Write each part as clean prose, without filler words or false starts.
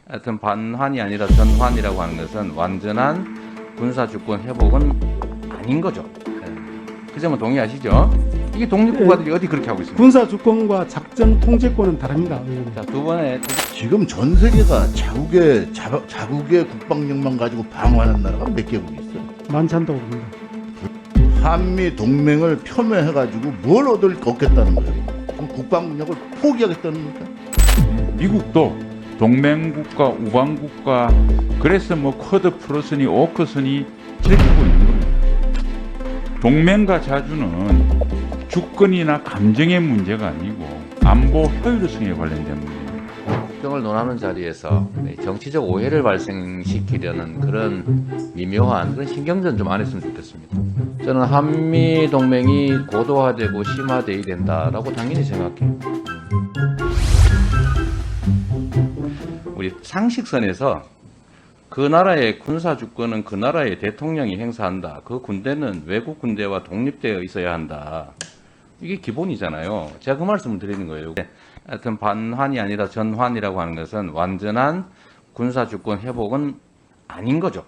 하여튼 반환이 아니라 전환이라고 하는 것은 완전한 군사주권 회복은 아닌 거죠. 그 점은 동의하시죠? 이게 독립국가들이 어디 그렇게 하고 있습니까? 군사 주권과 작전 통제권은 다릅니다. 의원님. 자, 두 번에 지금 전 세계가 자국의 국방력만 가지고 방어하는 나라가 몇 개국 있어요. 많지 않다고 봅니다. 한미 동맹을 폄훼해가지고 뭘 얻겠다는 거예요. 그럼 국방력을 포기하겠다는 겁니까? 미국도 동맹국가, 우방국가, 그래서 뭐 쿼드 플러스니 오크스니 즐기고 있는 겁니다. 동맹과 자주는 주권이나 감정의 문제가 아니고 안보 효율성에 관련된 문제입니다. 국경을 논하는 자리에서 정치적 오해를 발생시키려는 그런 미묘한 그런 신경전 좀 안 했으면 좋겠습니다. 저는 한미 동맹이 고도화되고 심화돼야 된다라고 당연히 생각해요. 우리 상식선에서 그 나라의 군사 주권은 그 나라의 대통령이 행사한다. 그 군대는 외국 군대와 독립되어 있어야 한다. 이게 기본이잖아요. 제가 그 말씀을 드리는 거예요. 하여튼 반환이 아니라 전환이라고 하는 것은 완전한 군사 주권 회복은 아닌 거죠.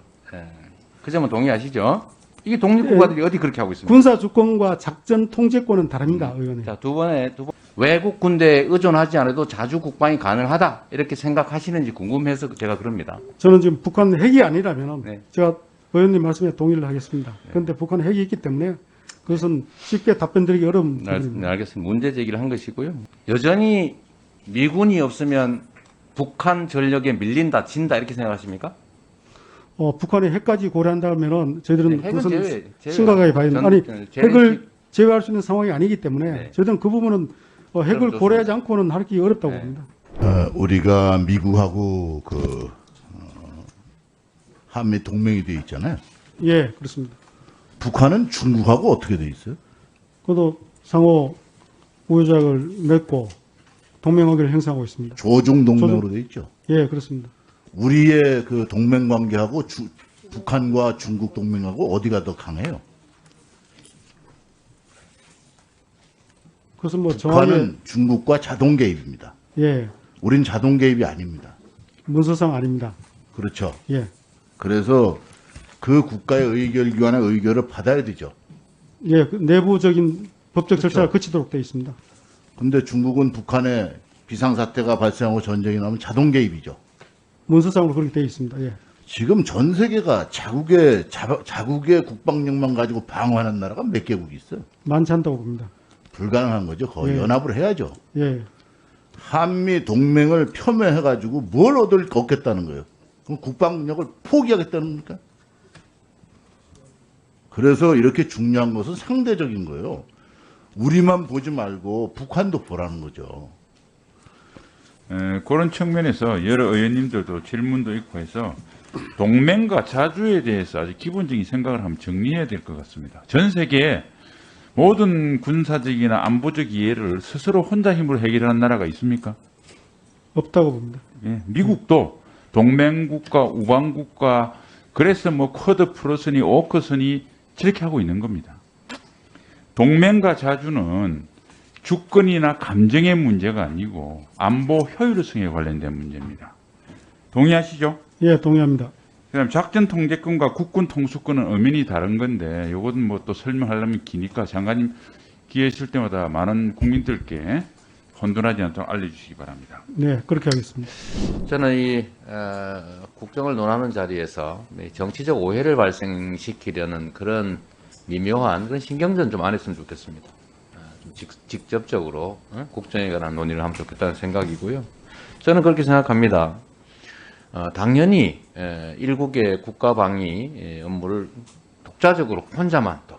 그 점은 동의하시죠? 이게 독립국가들이 어디 그렇게 하고 있습니까? 군사 주권과 작전 통제권은 다릅니다. 의원님. 자, 두 번. 외국 군대에 의존하지 않아도 자주 국방이 가능하다. 이렇게 생각하시는지 궁금해서 제가 그럽니다. 저는 지금 북한 핵이 아니라면 네. 제가 의원님 말씀에 동의를 하겠습니다. 그런데 북한 핵이 있기 때문에 그것은 쉽게 답변드리기 어려운 네, 부분입니다. 알겠습니다. 문제 제기를 한 것이고요. 여전히 미군이 없으면 북한 전력에 밀린다, 진다 이렇게 생각하십니까? 북한의 핵까지 고려한다면은 저희들은 네, 핵은 그것은 제외- 심각하게 봐야 됩니다. 아니 제외- 핵을 제외할 수 있는 상황이 아니기 때문에 네. 저희들은 그 부분은 핵을 좋습니다. 고려하지 않고는 하기 어렵다고 네. 봅니다. 우리가 미국하고 한미 동맹이 돼 있잖아요. 예, 그렇습니다. 북한은 중국하고 어떻게 돼 있어요? 그것도 상호 우호조약을 맺고 동맹관계를 행사하고 있습니다. 조종 동맹으로 돼 있죠. 예, 그렇습니다. 우리의 그 동맹 관계하고 북한과 중국 동맹하고 어디가 더 강해요? 그것은 뭐 정확히 북한은 중국과 자동 개입입니다. 예, 우린 자동 개입이 아닙니다. 문서상 아닙니다. 그렇죠. 예, 그래서 그 국가의 의결기관의 의결을 받아야 되죠. 예, 그 내부적인 법적 그렇죠. 절차가 거치도록 되어 있습니다. 근데 중국은 북한에 비상사태가 발생하고 전쟁이 나면 자동 개입이죠. 문서상으로 그렇게 되어 있습니다. 예, 지금 전 세계가 자국의 국방력만 가지고 방어하는 나라가 몇 개국 있어요. 많지 않다고 봅니다. 불가능한 거죠. 거의 예. 연합을 해야죠. 예, 한미 동맹을 폄훼해가지고 뭘 얻겠다는 거예요. 그럼 국방력을 포기하겠다는 겁니까? 그래서 이렇게 중요한 것은 상대적인 거예요. 우리만 보지 말고 북한도 보라는 거죠. 그런 측면에서 여러 의원님들도 질문도 있고 해서 동맹과 자주에 대해서 아주 기본적인 생각을 한번 정리해야 될 것 같습니다. 전 세계에 모든 군사적이나 안보적 이해를 스스로 혼자 힘으로 해결하는 나라가 있습니까? 없다고 봅니다. 예, 미국도 동맹국가, 우방국가, 그래서 뭐 쿼드 플러스니 오크스니 저렇게 하고 있는 겁니다. 동맹과 자주는 주권이나 감정의 문제가 아니고 안보 효율성에 관련된 문제입니다. 동의하시죠? 예, 동의합니다. 그다음 작전 통제권과 국군 통수권은 엄연히 다른 건데 이것은 뭐 또 설명하려면 기니까 장관님 기회 있을 때마다 많은 국민들께 혼돈하지 않도록 알려주시기 바랍니다. 네, 그렇게 하겠습니다. 저는 이 국정을 논하는 자리에서 정치적 오해를 발생시키려는 그런 미묘한 그런 신경전 좀 안 했으면 좋겠습니다. 좀 직접적으로 국정에 관한 논의를 하면 좋겠다는 생각이고요. 저는 그렇게 생각합니다. 당연히 일국의 국가방위 업무를 독자적으로 혼자만 또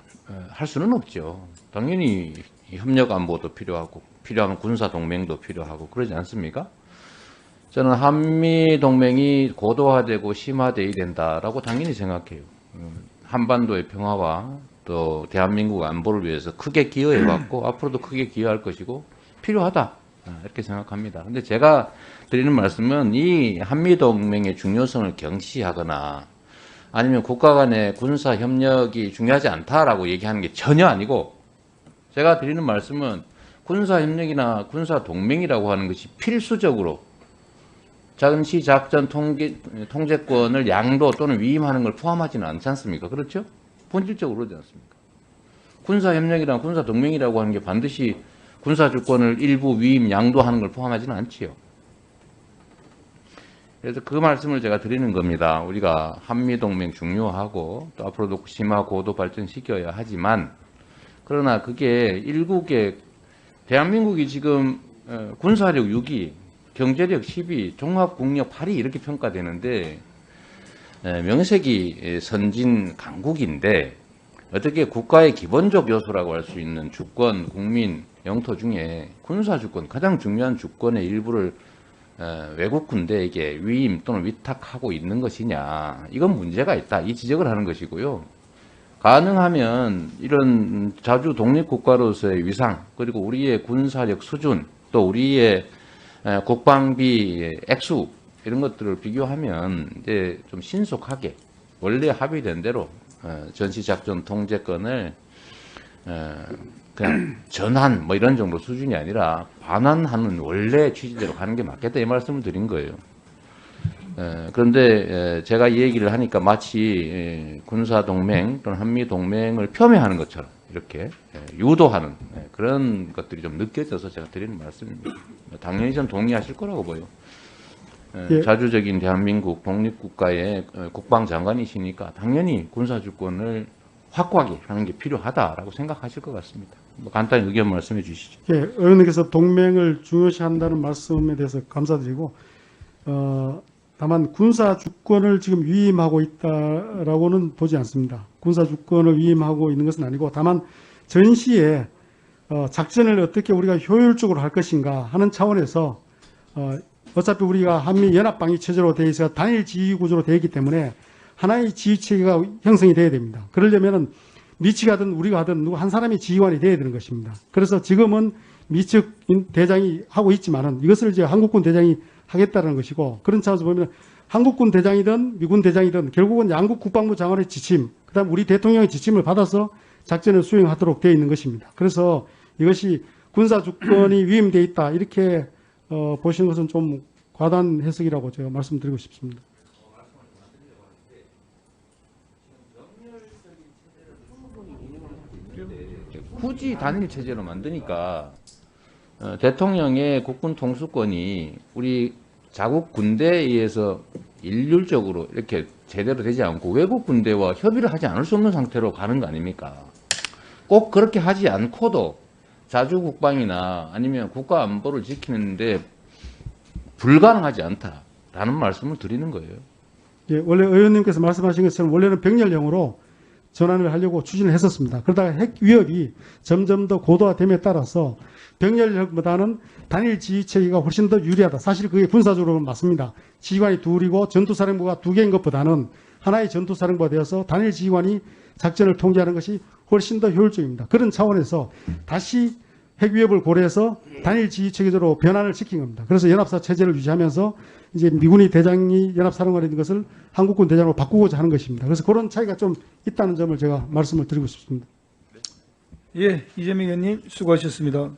할 수는 없죠. 당연히 협력 안보도 필요하고 필요하면 군사 동맹도 필요하고 그러지 않습니까? 저는 한미 동맹이 고도화되고 심화돼야 된다라고 당연히 생각해요. 한반도의 평화와 또 대한민국 안보를 위해서 크게 기여해왔고 앞으로도 크게 기여할 것이고 필요하다 이렇게 생각합니다. 근데 제가 드리는 말씀은 이 한미 동맹의 중요성을 경시하거나 아니면 국가 간의 군사 협력이 중요하지 않다라고 얘기하는 게 전혀 아니고 제가 드리는 말씀은 군사 협력이나 군사 동맹이라고 하는 것이 필수적으로 전시작전 통제권을 양도 또는 위임하는 걸 포함하지는 않지 않습니까? 그렇죠? 본질적으로 그러지 않습니까? 군사협력이랑 군사동맹이라고 하는 게 반드시 군사주권을 일부 위임, 양도하는 걸 포함하지는 않지요. 그래서 그 말씀을 제가 드리는 겁니다. 우리가 한미동맹 중요하고 또 앞으로도 심화 고도 발전시켜야 하지만 그러나 그게 일국의 대한민국이 지금 군사력 6위, 경제력 10위, 종합국력 8위 이렇게 평가되는데 명색이 선진 강국인데 어떻게 국가의 기본적 요소라고 할 수 있는 주권, 국민, 영토 중에 군사주권, 가장 중요한 주권의 일부를 외국 군대에게 위임 또는 위탁하고 있는 것이냐. 이건 문제가 있다. 이 지적을 하는 것이고요. 가능하면 이런 자주 독립국가로서의 위상, 그리고 우리의 군사력 수준, 또 우리의 국방비 액수, 이런 것들을 비교하면 이제 좀 신속하게 원래 합의된 대로 전시작전 통제권을 그냥 전환 뭐 이런 정도 수준이 아니라 반환하는 원래 취지대로 가는 게 맞겠다 이 말씀을 드린 거예요. 그런데 제가 이 얘기를 하니까 마치 군사동맹 또는 한미동맹을 폄훼하는 것처럼 이렇게 유도하는 그런 것들이 좀 느껴져서 제가 드리는 말씀입니다. 당연히 전 동의하실 거라고 보여요. 예. 자주적인 대한민국 독립국가의 국방장관이시니까 당연히 군사주권을 확고하게 하는 게 필요하다라고 생각하실 것 같습니다. 뭐 간단히 의견 말씀해 주시죠. 예, 의원님께서 동맹을 중요시한다는 말씀에 대해서 감사드리고 다만 군사 주권을 지금 위임하고 있다라고는 보지 않습니다. 군사 주권을 위임하고 있는 것은 아니고 다만 전시에 작전을 어떻게 우리가 효율적으로 할 것인가 하는 차원에서 어차피 우리가 한미 연합 방위 체제로 되어 있어 단일 지휘 구조로 되어 있기 때문에 하나의 지휘 체계가 형성이 돼야 됩니다. 그러려면은 미치가 하든 우리가 하든 누구 한 사람이 지휘관이 돼야 되는 것입니다. 그래서 지금은 미측 대장이 하고 있지만은 이것을 이제 한국군 대장이 하겠다는 것이고 그런 차원에서 보면 한국군 대장이든 미군 대장이든 결국은 양국 국방부 장관의 지침, 그다음 우리 대통령의 지침을 받아서 작전을 수행하도록 되어 있는 것입니다. 그래서 이것이 군사 주권이 위임되어 있다 이렇게 보시는 것은 좀 과다한 해석이라고 제가 말씀드리고 싶습니다. 굳이 단일 체제로 만드니까 대통령의 국군 통수권이 우리 자국 군대에 의해서 일률적으로 이렇게 제대로 되지 않고 외국 군대와 협의를 하지 않을 수 없는 상태로 가는 거 아닙니까? 꼭 그렇게 하지 않고도 자주 국방이나 아니면 국가 안보를 지키는데 불가능하지 않다라는 말씀을 드리는 거예요. 예, 원래 의원님께서 말씀하신 것처럼 원래는 병렬형으로 전환을 하려고 추진을 했었습니다. 그러다가 핵 위협이 점점 더 고도화됨에 따라서 병렬형보다는 단일 지휘 체계가 훨씬 더 유리하다. 사실 그게 군사적으로는 맞습니다. 지휘관이 둘이고 전투사령부가 두 개인 것보다는 하나의 전투사령부가 되어서 단일 지휘관이 작전을 통제하는 것이 훨씬 더 효율적입니다. 그런 차원에서 다시 핵 위협을 고려해서 단일 지휘 체계적으로 변환을 시킨 겁니다. 그래서 연합사 체제를 유지하면서 이제 미군이 대장이 연합사령관이 된 것을 한국군 대장으로 바꾸고자 하는 것입니다. 그래서 그런 차이가 좀 있다는 점을 제가 말씀을 드리고 싶습니다. 예, 이재명 의원님 수고하셨습니다.